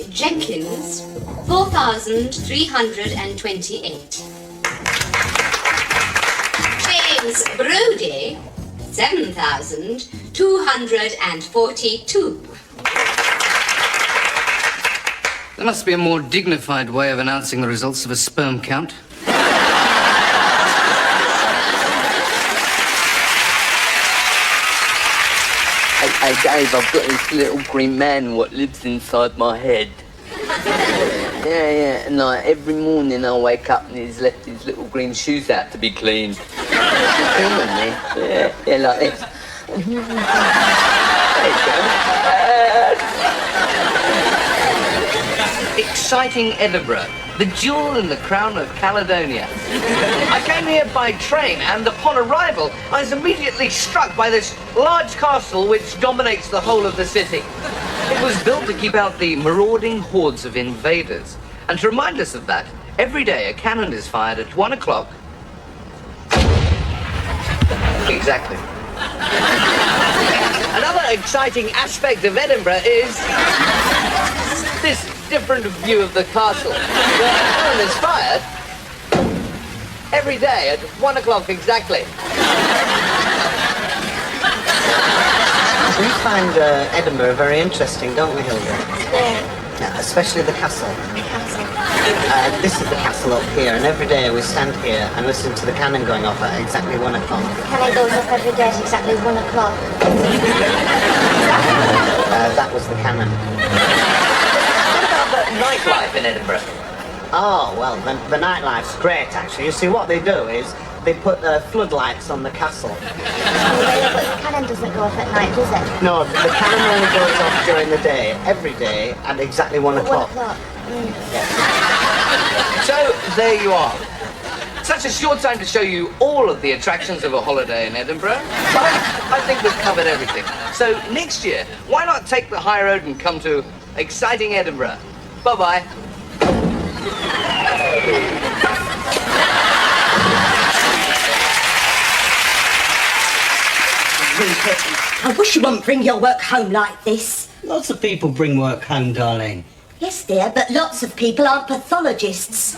Jenkins, 4,328. James Brodie, 7,242. There must be a more dignified way of announcing the results of a sperm count. Hey, Dave, I've got this little green man what lives inside my head. Yeah, and like every morning I wake up and he's left his little green shoes out to be cleaned. Yeah, like this. Exciting Edinburgh, the jewel in the crown of Caledonia. I came here by train, and upon arrival, I was immediately struck by this large castle which dominates the whole of the city. It was built to keep out the marauding hordes of invaders. And to remind us of that, every day a cannon is fired at 1 o'clock. Exactly. Another exciting aspect of Edinburgh is this different view of the castle. The cannon is fired every day at 1 o'clock exactly. We find Edinburgh very interesting, don't we, Hilda? Yeah, especially the castle. The castle. This is the castle up here, and every day we stand here and listen to the cannon going off at exactly 1 o'clock. The cannon goes off every day at exactly 1 o'clock. That was the cannon. Nightlife in Edinburgh. Oh, well, the nightlife's great, actually. You see, what they do is they put floodlights on the castle. Oh, yeah, but the cannon doesn't go off at night, does it? No, the cannon only goes off during the day, every day, at exactly 1 o'clock. 1 o'clock. Yes. So, there you are. Such a short time to show you all of the attractions of a holiday in Edinburgh. But I think we've covered everything. So, next year, why not take the high road and come to exciting Edinburgh? Bye-bye. I wish you wouldn't bring your work home like this. Lots of people bring work home, darling. Yes, dear, but lots of people aren't pathologists.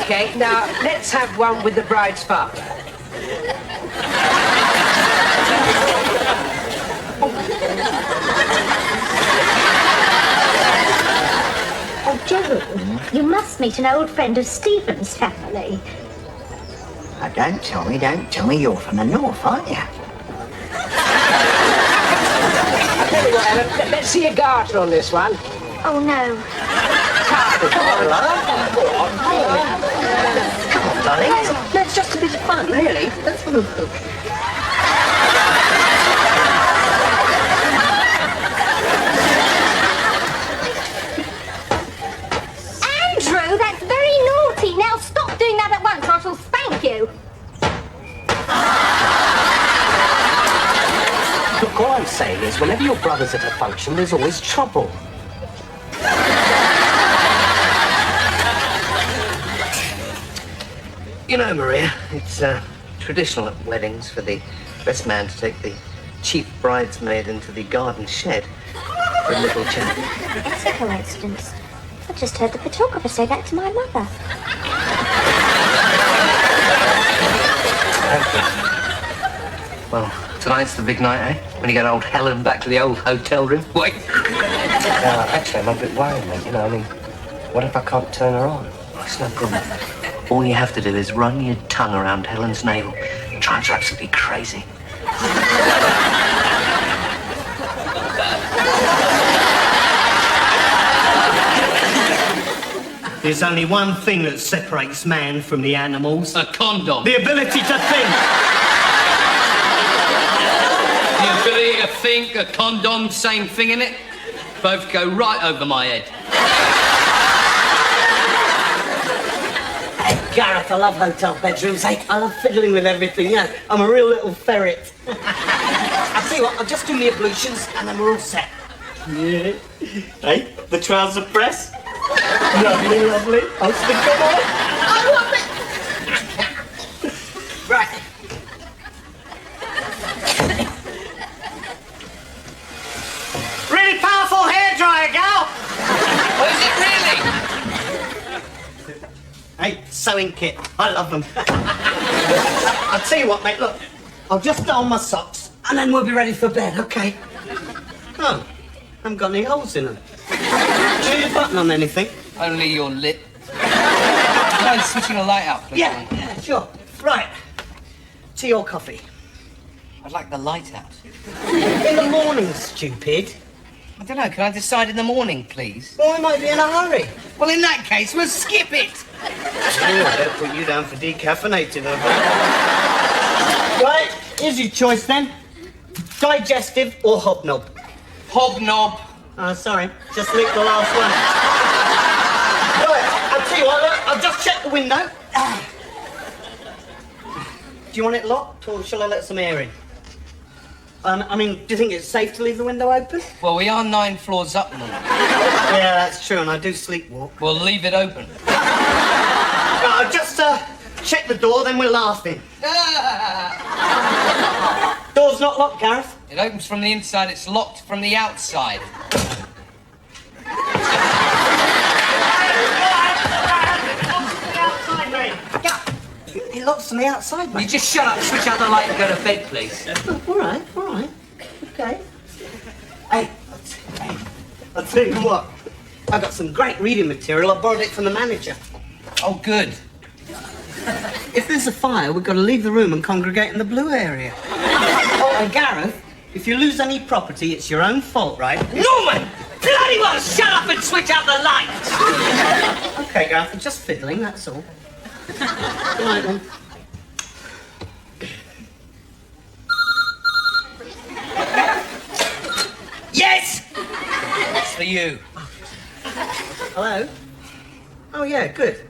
Okay, now let's have one with the bride's father. Oh, Joe, you must meet an old friend of Stephen's family. Oh, don't tell me you're from the north, aren't you? I'll tell you what, Ellen, let's see a garter on this one. Oh, no. Come on, darling. That's just a bit of fun, really. Andrew, that's very naughty. Now stop doing that at once or I shall spank you. Look, all I'm saying is whenever your brother's at a function, there's always trouble. You know, Maria, it's traditional at weddings for the best man to take the chief bridesmaid into the garden shed for a little chat. It's a coincidence. I just heard the photographer say that to my mother. Well, tonight's the big night, eh? When you get old Helen back to the old hotel room. Wait. Actually, I'm a bit worried, mate. You know, I mean, what if I can't turn her on? It's no problem. All you have to do is run your tongue around Helen's navel. Drives her absolutely crazy. There's only one thing that separates man from the animals. A condom. The ability to think. The ability to think, a condom, same thing, innit? Both go right over my head. Gareth, I love hotel bedrooms. I love fiddling with everything, yeah. I'm a real little ferret. I'll tell you what, I'll just do the ablutions and then we're all set. Yeah. Hey, the trouser press. Lovely, lovely. I'll stick them on. I love it. Right. Really powerful hairdryer, gal. Oh, is it really? Hey, sewing kit. I love them. I'll tell you what, mate, look. I'll just don my socks and then we'll be ready for bed, okay? Oh, I haven't got any holes in them. Do you need a button on anything? Only your lip. Mind switching the light out, please? Yeah, sure. Right. Tea or coffee? I'd like the light out. In the morning, stupid. I don't know, can I decide in the morning, please? Well, we might be in a hurry. Well, in that case, we'll skip it. Oh, I better put you down for decaffeinated. Right, here's your choice then. Digestive or hobnob? Hobnob. Oh, sorry, just licked the last one. Right, I'll tell you what, look, I'll just check the window. Do you want it locked, or shall I let some air in? I mean, do you think it's safe to leave the window open? Well, we are 9 floors up, Mum. Yeah, that's true, and I do sleepwalk. We'll leave it open. Right, I'll just check the door, then we'll laugh in. Door's not locked, Gareth. It opens from the inside, it's locked from the outside. It locks on the outside, mate. You just shut up, switch out the light and go to bed, please. All right. Okay. Hey, I'll tell you what. I got some great reading material. I borrowed it from the manager. Oh, good. If there's a fire, we've got to leave the room and congregate in the blue area. Oh, and Gareth, if you lose any property, it's your own fault, right? Norman! Bloody well, shut up and switch out the light! Okay, Gareth, I'm just fiddling, that's all. Good night, then. Yes! It's for you. Hello? Oh, yeah, good.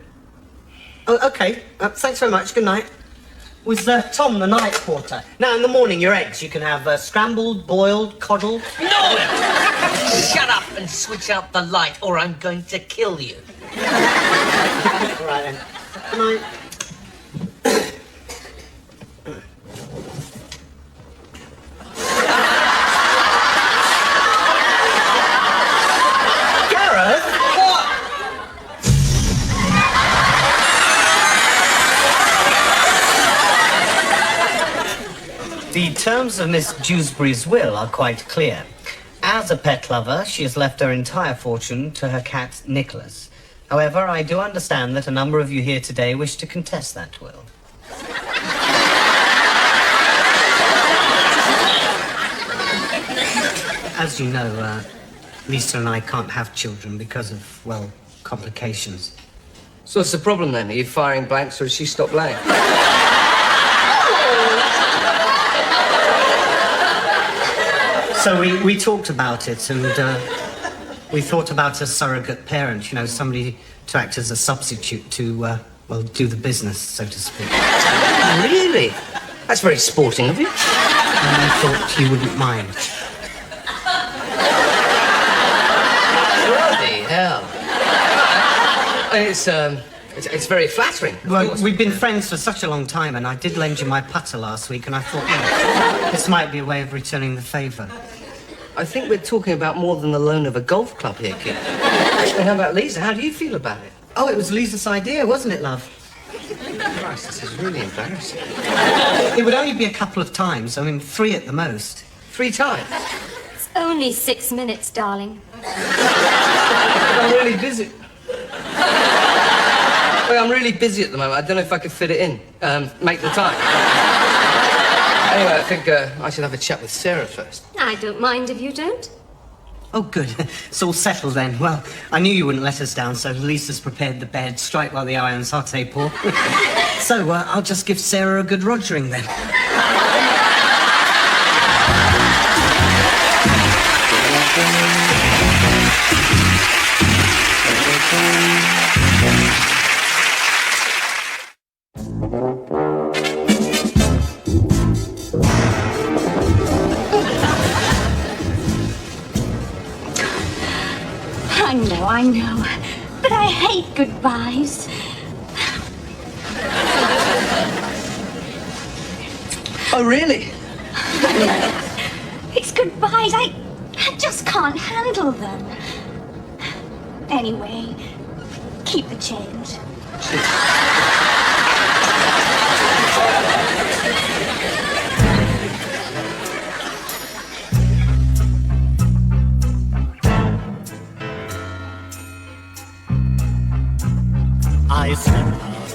Oh, okay. Thanks very much. Good night. Was Tom the night porter? Now, in the morning, your eggs. You can have scrambled, boiled, coddled. Norman! Shut up and switch out the light, or I'm going to kill you. All right, then. Good night. Gareth? What? The terms of Miss Dewsbury's will are quite clear. As a pet lover, she has left her entire fortune to her cat, Nicholas. However, I do understand that a number of you here today wish to contest that will. As you know, Lisa and I can't have children because of, well, complications. So what's the problem then? Are you firing blanks or has she stopped blank? So we talked about it, and we thought about a surrogate parent, you know, somebody to act as a substitute to, well, do the business, so to speak. Really? That's very sporting of you. And I thought you wouldn't mind. Bloody hell. It's very flattering. Well, we've been friends for such a long time, and I did lend you my putter last week, and I thought, you know, this might be a way of returning the favour. I think we're talking about more than the loan of a golf club here, kid. Actually, how about Lisa? How do you feel about it? Oh, it was Lisa's idea, wasn't it, love? Christ, this is really embarrassing. It would only be a couple of times. I mean, 3 at the most. 3 times? It's only 6 minutes, darling. I'm really busy. Well, I'm really busy at the moment. I don't know if I could fit it in. Make the time. Anyway, I think I should have a chat with Sarah first. I don't mind if you don't. Oh, good. It's all settled then. Well, I knew you wouldn't let us down, so Lisa's prepared the bed, strike while the iron's hot, eh, Paul? So, I'll just give Sarah a good rogering then. I know. But I hate goodbyes. Oh, really? It's goodbyes. I just can't handle them. Anyway, keep the change. I step out,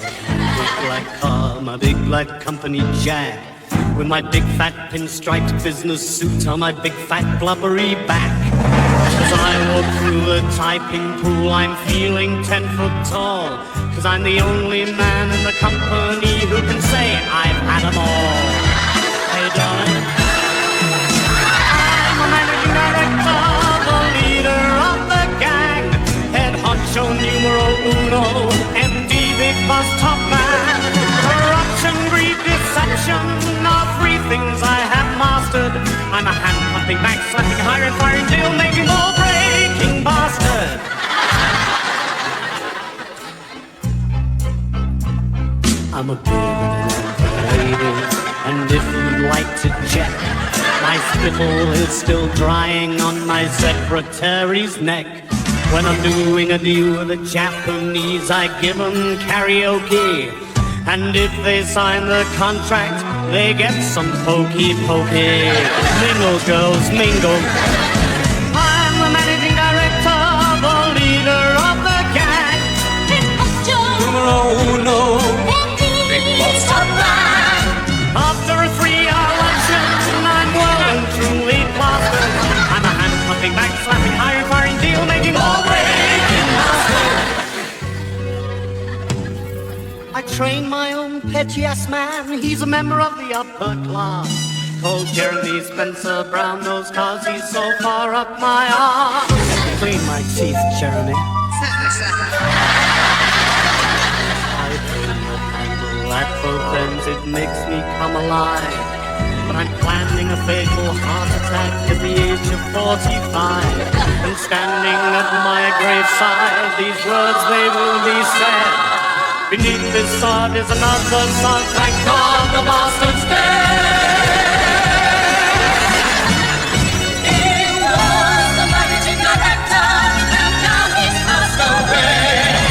big black car, my big black company jag, with my big fat pinstriped business suit on my big fat blubbery back. As I walk through the typing pool, I'm feeling 10 foot tall, 'cause I'm the only man in the company who can say I've had them all. Hey darling, I'm a managing director, the leader of the gang, head honcho numero uno, MD big boss top man. Corruption, greed, deception are three things I have mastered. I'm a hand-pumping, back-slapping, hiring, firing, deal-making, ball-breaking bastard. I'm a bearded lady, and if you'd like to check, my spittle is still drying on my secretary's neck. When I'm doing a deal with the Japanese, I give them karaoke. And if they sign the contract, they get some pokey-pokey. Mingle, girls, mingle. I'm the managing director, the leader of the gang. Numero uno. Big boss top man. After a 3-hour luncheon, I'm well and truly plastered. I'm a hand-pumping, back-slapping, hiring, firing, deal-making, ball-breaking master. I train my own petty-ass man. He's a member of the upper class. Called Jeremy Spencer Brown, those cars, he's so far up my arse. Clean my teeth, Jeremy. I turn the handle at both ends, it makes me come alive. But I'm planning a fatal heart attack at the age of 45. And standing at my graveside, these words they will be said. Beneath this sod is another sod, thank God the bastard's dead. He was the managing director, and now he's passed away.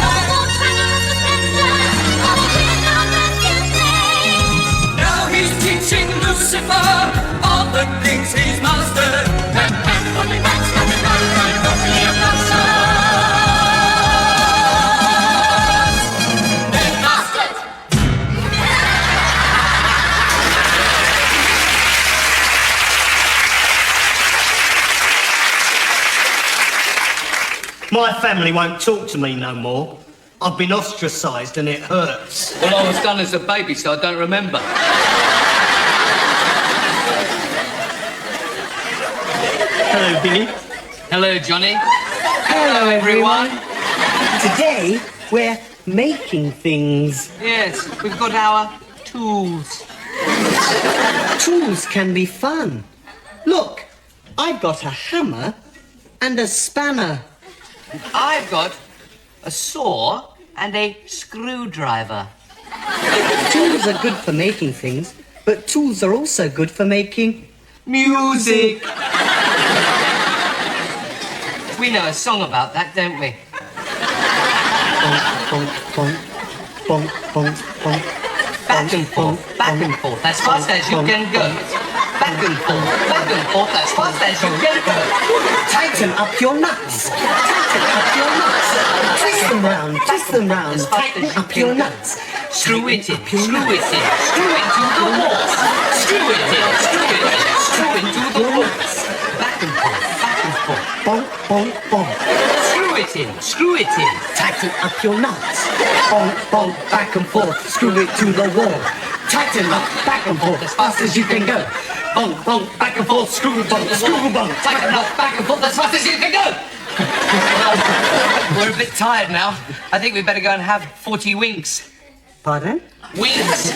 No more twanging suspenders, no more down that now he's teaching Lucifer all the things he's mastered. And coming back, stopping out, right, don't be a bastard. My family won't talk to me no more. I've been ostracised and it hurts. Well, I was done as a baby, so I don't remember. Hello, Billy. Hello, Johnny. Hello, everyone. Today, we're making things. Yes, we've got our tools. Tools can be fun. Look, I've got a hammer and a spanner. I've got a saw and a screwdriver. Tools are good for making things, but tools are also good for making music. We know a song about that, don't we? bonk, bonk, bonk, bonk, bonk. Back and forth, as fast as you can go. Back and forth, as fast as you can go. Tighten up your nuts. Tighten up your nuts. Twist them round, tighten up your nuts. Screw it in, screw it in, screw it to the walls. Screw it in, screw into the walls. Back and forth, bonk, bonk, bonk. Screw it in. Tighten up your nuts. Bonk, bonk, back and forth, screw it to the wall. Tighten up, back and forth, as fast as you can go. Bonk, bonk, back and forth, screw bonk, Tighten up, back and forth, as fast as you can go. We're a bit tired now. I think we'd better go and have 40 winks. Pardon? Winks.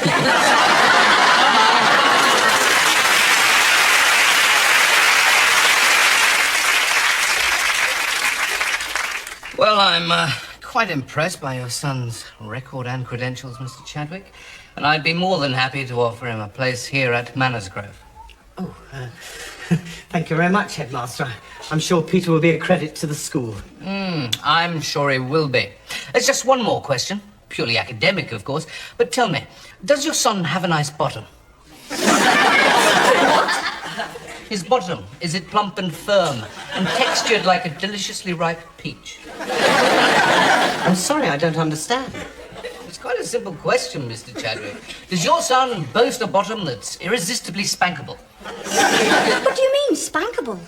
Well, I'm quite impressed by your son's record and credentials, Mr. Chadwick, and I'd be more than happy to offer him a place here at Manorgrove. Oh, thank you very much, Headmaster. I'm sure Peter will be a credit to the school. I'm sure he will be. There's just one more question, purely academic, of course, but tell me, does your son have a nice bottom? His bottom, is it plump and firm and textured like a deliciously ripe peach? I'm sorry, I don't understand. It's quite a simple question, Mr. Chadwick. Does your son boast a bottom that's irresistibly spankable? What do you mean, spankable?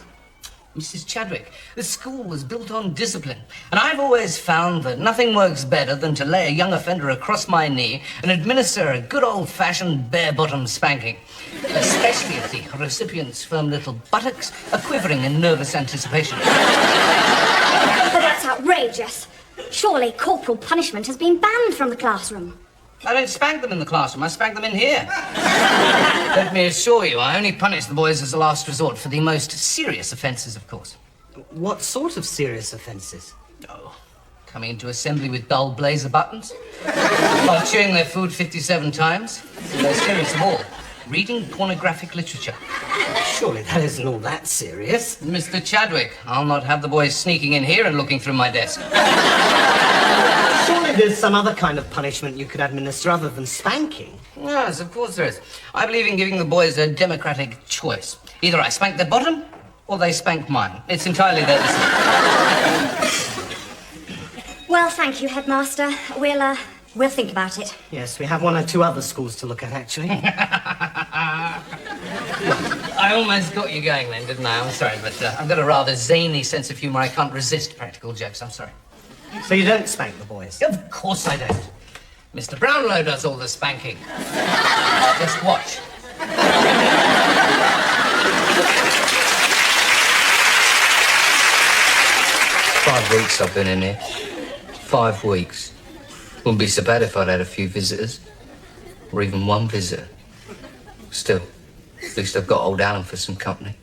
Mrs. Chadwick, the school was built on discipline, and I've always found that nothing works better than to lay a young offender across my knee and administer a good old-fashioned bare-bottom spanking, especially if the recipient's firm little buttocks are quivering in nervous anticipation. But that's outrageous. Surely corporal punishment has been banned from the classroom. I don't spank them in the classroom, I spank them in here. Let me assure you, I only punish the boys as a last resort for the most serious offences, of course. What sort of serious offences? Oh, coming into assembly with dull blazer buttons, while chewing their food 57 times, the most serious of all, reading pornographic literature. Surely that isn't all that serious. Mr. Chadwick, I'll not have the boys sneaking in here and looking through my desk. Surely there's some other kind of punishment you could administer other than spanking. Yes, of course there is. I believe in giving the boys a democratic choice. Either I spank their bottom, or they spank mine. It's entirely their decision. Well, thank you, Headmaster. We'll think about it. Yes, we have one or two other schools to look at, actually. I almost got you going then, didn't I? I'm sorry, but I've got a rather zany sense of humour. I can't resist practical jokes. I'm sorry. So you don't spank the boys? Of course I don't. Mr. Brownlow does all the spanking. Just watch. 5 weeks I've been in here. 5 weeks. Wouldn't be so bad if I'd had a few visitors. Or even one visitor. Still, at least I've got old Alan for some company.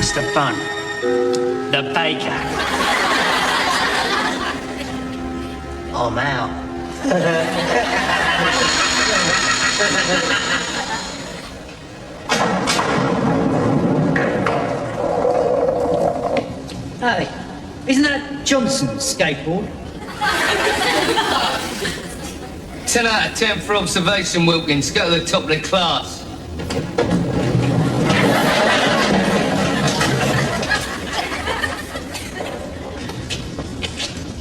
Mr. Bun, the baker. I'm out. Hey, isn't that Johnson's skateboard? 10 out of 10 for observation, Wilkins. Go to the top of the class.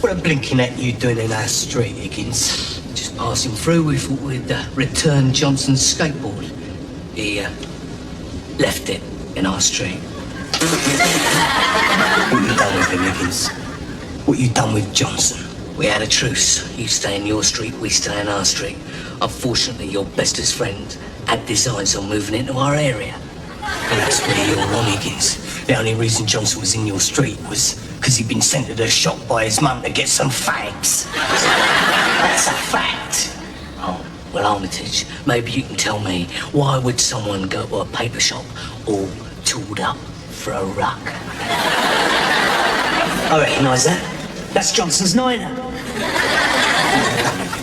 What a blinking at you doing in our street, Higgins? Just passing through, we thought we'd return Johnson's skateboard. He left it in our street. What you done with him, Higgins? What you done with Johnson? We had a truce. You stay in your street, we stay in our street. Unfortunately, your bestest friend had designs on moving into our area. Well, that's where you're wrong, Higgins. The only reason Johnson was in your street was because he'd been sent to the shop by his mum to get some fags. That's a fact. Oh, well, Armitage, maybe you can tell me, why would someone go to a paper shop all tooled up for a ruck? I recognise that. That's Johnson's niner.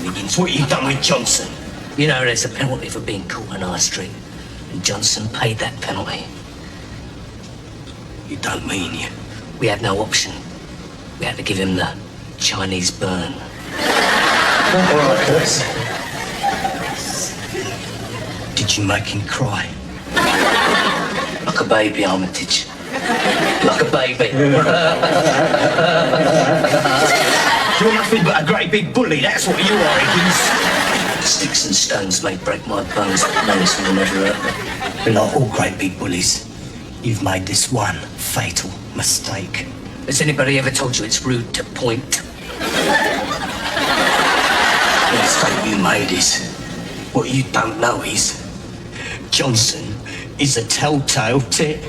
Higgins, what you done with Johnson? You know, there's a penalty for being caught in our street, and Johnson paid that penalty. You don't mean you? We had no option. We had to give him the Chinese burn. All right, Chris. Did you make him cry? Like a baby, Armitage. Like a baby. You're nothing but a great big bully, that's what you are, Higgins. Sticks and stones may break my bones, but medicine will never hurt me. But like all great big bullies, you've made this one fatal mistake. Has anybody ever told you it's rude to point? The mistake you made is, what you don't know is, Johnson is a telltale tit.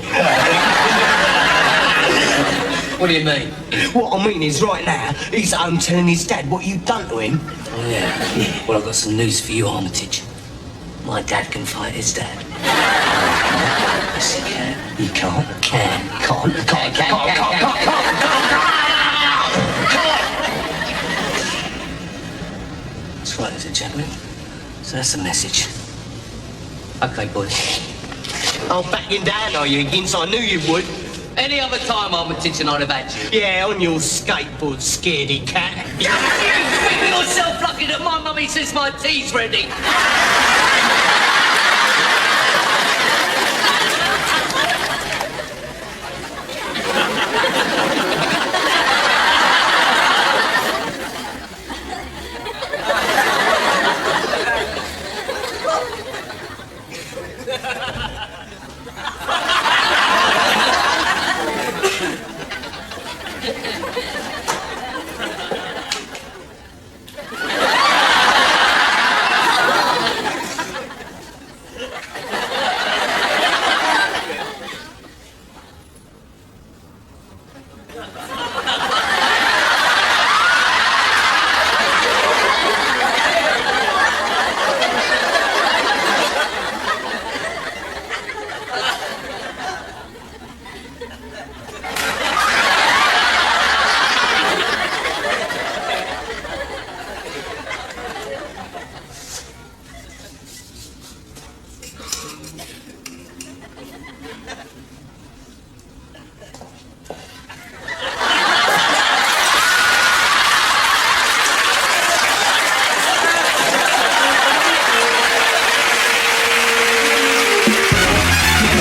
What do you mean? What I mean is, right now, he's at home telling his dad what you've done to him. Oh, yeah? Well, I've got some news for you, Armitage. My dad can fight his dad. Yes, he can. You can't. Can't. That's right, is it, gentlemen? So that's the message. Okay, boys. Oh, backing down, are you, Higgins? I knew you would. Any other time, Armitage, and I'd have had you. Yeah, on your skateboard, scaredy cat. You yourself lucky that my mummy says my tea's ready.